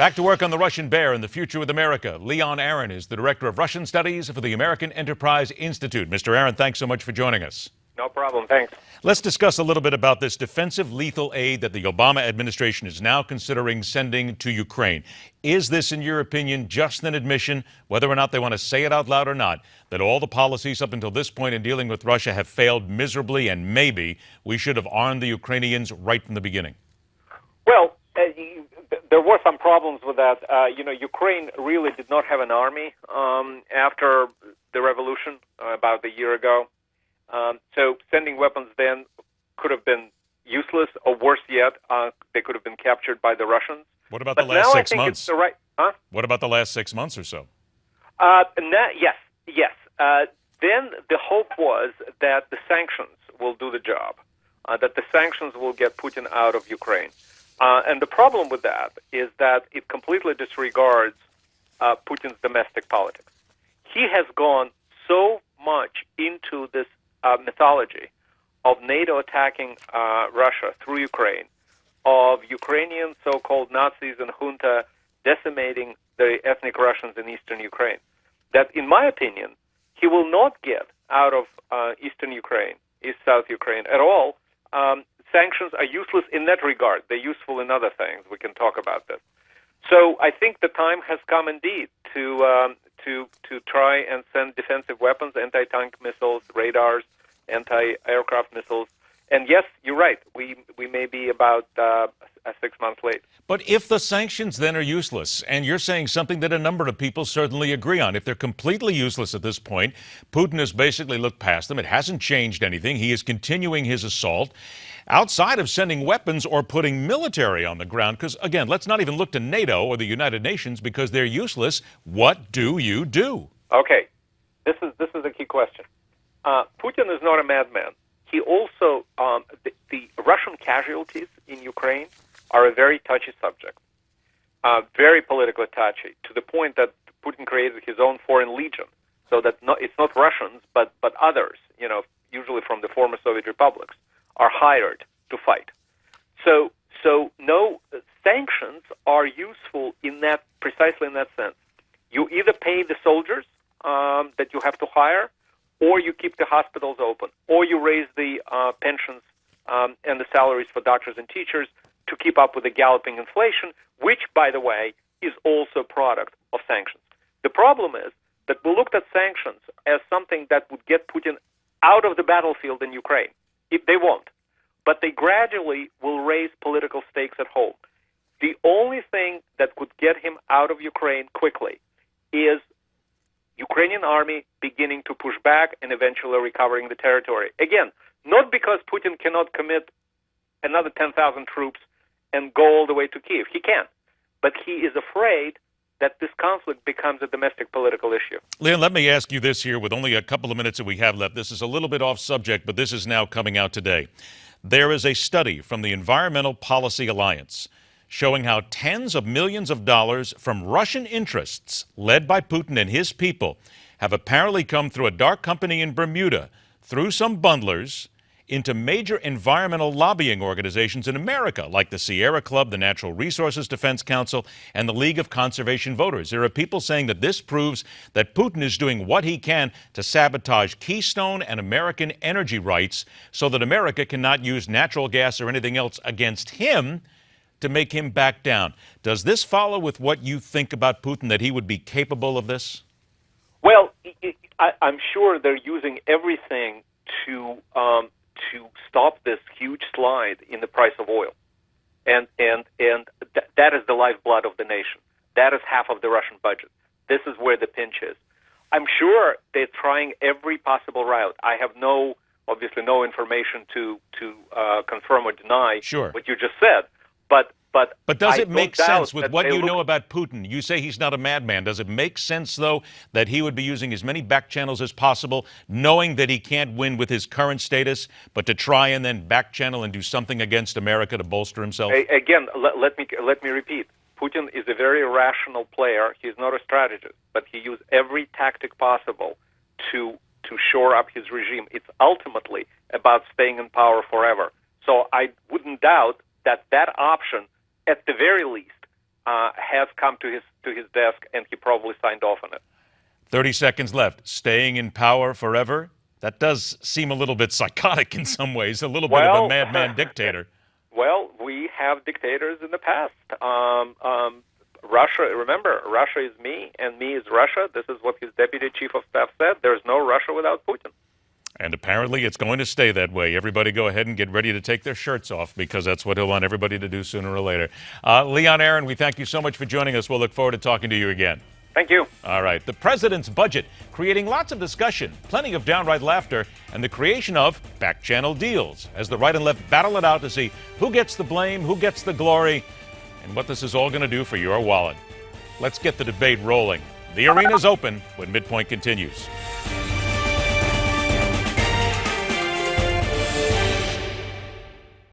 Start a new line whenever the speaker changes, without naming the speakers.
Back to work on the Russian bear and the future with America. Aron is the director of Russian Studies for the American Enterprise Institute. Mr. Aron, thanks so much for joining us.
No problem. Thanks.
Let's discuss a little bit about this defensive lethal aid that the Obama administration is now considering sending to Ukraine. Is this, in your opinion, just an admission, whether or not they want to say it out loud or not, that all the policies up until this point in dealing with Russia have failed miserably and maybe we should have armed the Ukrainians right from the beginning?
Well, there were some problems with that. Ukraine really did not have an army after the revolution about a year ago. So sending weapons then could have been useless, or worse yet, they could have been captured by the Russians.
What about the last 6 months?
Huh?
What about the last 6 months or so?
Yes. Then the hope was that the sanctions will do the job, that the sanctions will get Putin out of Ukraine. And the problem with that is that it completely disregards Putin's domestic politics. He has gone so much into this mythology of NATO attacking Russia through Ukraine, of Ukrainian so-called Nazis and junta decimating the ethnic Russians in eastern Ukraine, that, in my opinion, he will not get out of eastern Ukraine, East-South Ukraine at all. Sanctions are useless in that regard. They're useful in other things. We can talk about this. So I think the time has come indeed to try and send defensive weapons, anti-tank missiles, radars, anti-aircraft missiles. And yes, you're right. We may be about 6 months late.
But if the sanctions then are useless, and you're saying something that a number of people certainly agree on, if they're completely useless at this point, Putin has basically looked past them. It hasn't changed anything. He is continuing his assault outside of sending weapons or putting military on the ground. Because, again, let's not even look to NATO or the United Nations because they're useless. What do you do?
Okay. This is a key question. Putin is not a madman. He also, the Russian casualties in Ukraine are a very touchy subject, very politically touchy, to the point that Putin created his own foreign legion, so that it's not Russians, but others, usually from the former Soviet republics, are hired to fight. So no, sanctions are useful precisely in that sense. You either pay the soldiers that you have to hire, or you keep the hospitals open, or you raise the pensions and the salaries for doctors and teachers to keep up with the galloping inflation, which, by the way, is also a product of sanctions. The problem is that we looked at sanctions as something that would get Putin out of the battlefield in Ukraine. They won't. But they gradually will raise political stakes at home. The only thing that could get him out of Ukraine quickly is Ukrainian army beginning to push back and eventually recovering the territory. Again, not because Putin cannot commit another 10,000 troops and go all the way to Kiev. He can. But he is afraid that this conflict becomes a domestic political issue.
Leon, let me ask you this here with only a couple of minutes that we have left. This is a little bit off subject, but this is now coming out today. There is a study from the Environmental Policy Alliance showing how tens of millions of dollars from Russian interests, led by Putin and his people, have apparently come through a dark company in Bermuda, through some bundlers, into major environmental lobbying organizations in America, like the Sierra Club, the Natural Resources Defense Council, and the League of Conservation Voters. There are people saying that this proves that Putin is doing what he can to sabotage Keystone and American energy rights so that America cannot use natural gas or anything else against him to make him back down. Does this follow with what you think about Putin, that he would be capable of this?
Well, I'm sure they're using everything to stop this huge slide in the price of oil, and that is the lifeblood of the nation. That is half of the Russian budget. This is where the pinch is. I'm sure they're trying every possible route. I have obviously no information to confirm or deny what you just said. But
does it make sense with what you know about Putin? You say he's not a madman. Does it make sense, though, that he would be using as many back channels as possible, knowing that he can't win with his current status, but to try and then back channel and do something against America to bolster himself?
Again, let me repeat. Putin is a very rational player. He's not a strategist, but he used every tactic possible to shore up his regime. It's ultimately about staying in power forever. So I wouldn't doubt that option, at the very least, has come to his desk, and he probably signed off on it.
30 seconds left. Staying in power forever? That does seem a little bit psychotic in some ways, a little bit of a madman dictator.
Well, we have dictators in the past. Russia, remember, Russia is me, and me is Russia. This is what his deputy chief of staff said. There's no Russia without Putin.
And apparently it's going to stay that way. Everybody go ahead and get ready to take their shirts off, because that's what he'll want everybody to do sooner or later. Leon, Aron, we thank you so much for joining us. We'll look forward to talking to you again.
Thank you.
All right. The president's budget creating lots of discussion, plenty of downright laughter, and the creation of back-channel deals as the right and left battle it out to see who gets the blame, who gets the glory, and what this is all going to do for your wallet. Let's get the debate rolling. The arena's open when MidPoint continues.